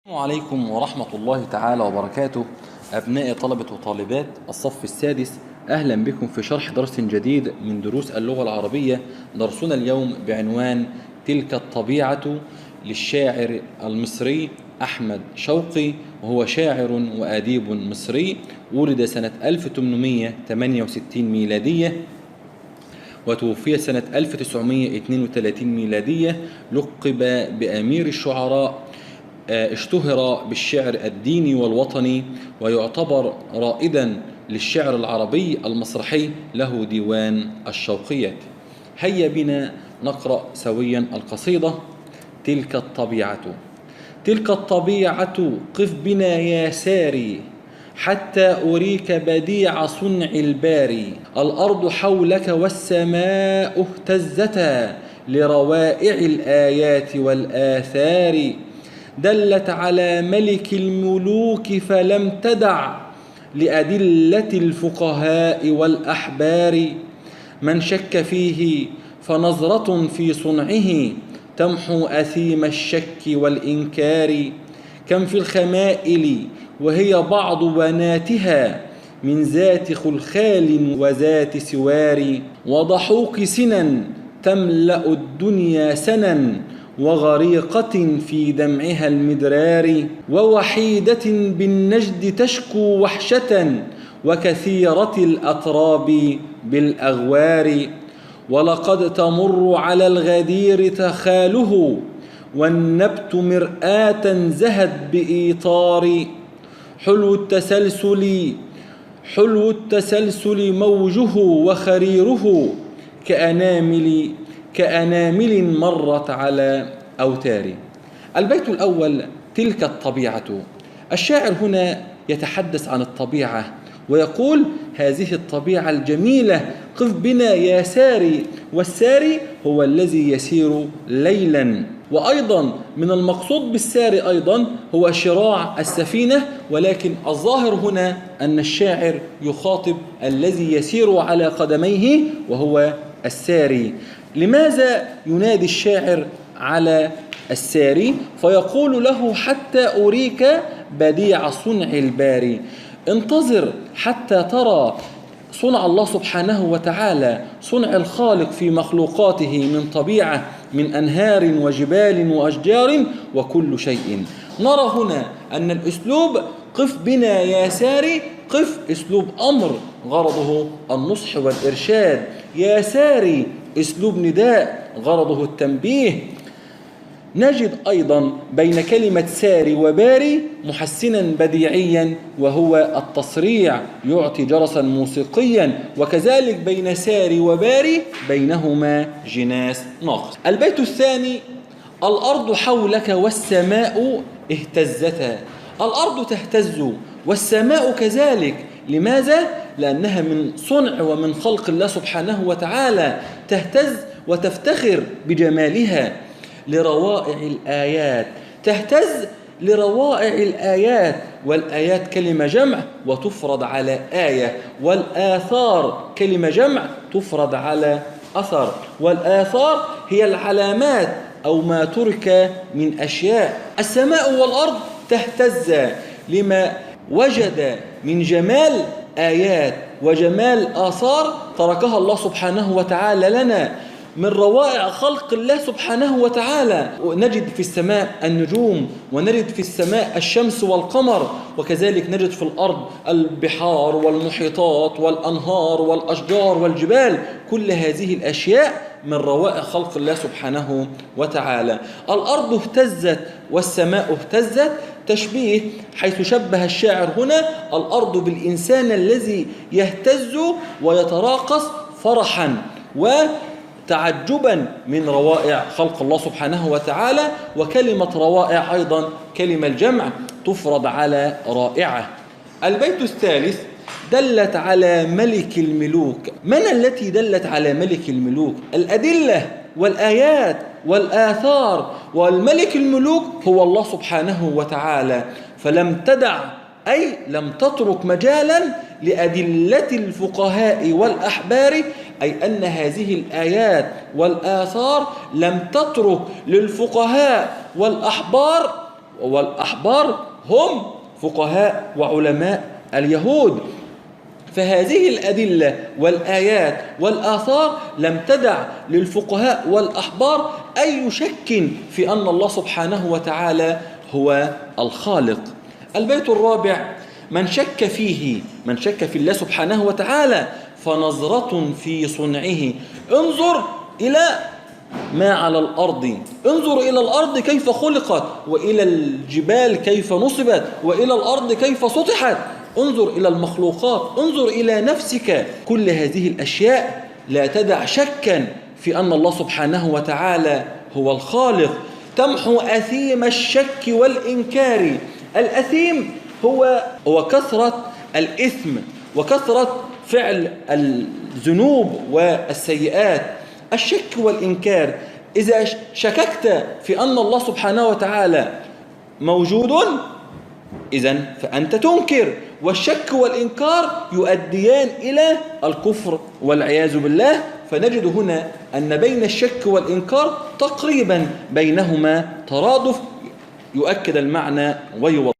السلام عليكم ورحمة الله تعالى وبركاته. أبناء طلبة وطالبات الصف السادس، أهلا بكم في شرح درس جديد من دروس اللغة العربية. درسنا اليوم بعنوان تلك الطبيعة للشاعر المصري أحمد شوقي، وهو شاعر وأديب مصري، ولد سنة 1868 ميلادية وتوفي سنة 1932 ميلادية. لقب بأمير الشعراء، اشتهر بالشعر الديني والوطني، ويعتبر رائدا للشعر العربي المسرحي، له ديوان الشوقيات. هيا بنا نقرأ سويا القصيدة. تلك الطبيعة. تلك الطبيعة قف بنا يا ساري، حتى أريك بديع صنع الباري. الأرض حولك والسماء اهتزتا لروائع الآيات والآثار. دلت على ملك الملوك فلم تدع لأدلة الفقهاء والأحبار. من شك فيه فنظرة في صنعه تمحو أثيم الشك والإنكار. كم في الخمائل وهي بعض بناتها من ذات خلخال وذات سوار. وضحوك سنا تملأ الدنيا سنا وغريقة في دمعها المدرار. ووحيدة بالنجد تشكو وحشة وكثيرة الأطراب بالأغوار. ولقد تمر على الغدير تخاله والنبت مرآة زهت بإيطار. حلو التسلسل موجه وخريره كأنامل مرت على أوتار. البيت الأول: تلك الطبيعة. الشاعر هنا يتحدث عن الطبيعة ويقول: هذه الطبيعة الجميلة قف بنا يا ساري. والساري هو الذي يسير ليلا، وأيضا من المقصود بالساري أيضا هو شراع السفينة، ولكن الظاهر هنا أن الشاعر يخاطب الذي يسير على قدميه وهو الساري. لماذا ينادي الشاعر على الساري؟ فيقول له: حتى أريك بديع صنع الباري. انتظر حتى ترى صنع الله سبحانه وتعالى، صنع الخالق في مخلوقاته من طبيعة، من أنهار وجبال وأشجار وكل شيء. نرى هنا أن الأسلوب قف بنا يا ساري، قف أسلوب أمر غرضه النصح والإرشاد، يا ساري أسلوب نداء غرضه التنبيه. نجد أيضا بين كلمة ساري وباري محسنا بديعيا وهو التصريع، يعطي جرسا موسيقيا، وكذلك بين ساري وباري بينهما جناس ناقص. البيت الثاني: الأرض حولك والسماء اهتزتا. الأرض تهتز والسماء كذلك. لماذا؟ لأنها من صنع ومن خلق الله سبحانه وتعالى، تهتز وتفتخر بجمالها لروائع الآيات. تهتز لروائع الآيات، والآيات كلمة جمع وتفرد على آية، والآثار كلمة جمع تفرد على أثر. والآثار هي العلامات أو ما ترك من أشياء. السماء والأرض تهتز لما وجد من جمال آيات وجمال آثار تركها الله سبحانه وتعالى لنا من روائع خلق الله سبحانه وتعالى. نجد في السماء النجوم، ونجد في السماء الشمس والقمر، وكذلك نجد في الأرض البحار والمحيطات والأنهار والأشجار والجبال. كل هذه الأشياء من روائع خلق الله سبحانه وتعالى. الأرض اهتزت والسماء اهتزت، تشبيه حيث شبه الشاعر هنا الأرض بالإنسان الذي يهتز ويتراقص فرحا وتعجبا من روائع خلق الله سبحانه وتعالى. وكلمة روائع أيضا كلمة الجمع تفرد على رائعة. البيت الثالث: دلت على ملك الملوك. من التي دلت على ملك الملوك؟ الأدلة والآيات والآثار. والملك الملوك هو الله سبحانه وتعالى، فلم تدع أي لم تترك مجالا لأدلة الفقهاء والأحبار، أي أن هذه الآيات والآثار لم تترك للفقهاء والأحبار والأحبار هم فقهاء وعلماء اليهود. فهذه الأدلة والآيات والآثار لم تدع للفقهاء والأحبار أي شك في أن الله سبحانه وتعالى هو الخالق. البيت الرابع: من شك في الله سبحانه وتعالى فنظرة في صنعه. انظر إلى ما على الأرض، انظر إلى الأرض كيف خلقت، وإلى الجبال كيف نصبت، وإلى الأرض كيف سطحت. انظر إلى المخلوقات، انظر إلى نفسك. كل هذه الأشياء لا تدع شكا في أن الله سبحانه وتعالى هو الخالق. تمحو أثيم الشك والإنكار. الأثيم هو كثرة الإثم وكثرة فعل الذنوب والسيئات. الشك والإنكار: إذا شككت في أن الله سبحانه وتعالى موجود إذن فأنت تنكر، والشك والإنكار يؤديان إلى الكفر والعياذ بالله. فنجد هنا أن بين الشك والإنكار تقريبا بينهما ترادف يؤكد المعنى ويوضح.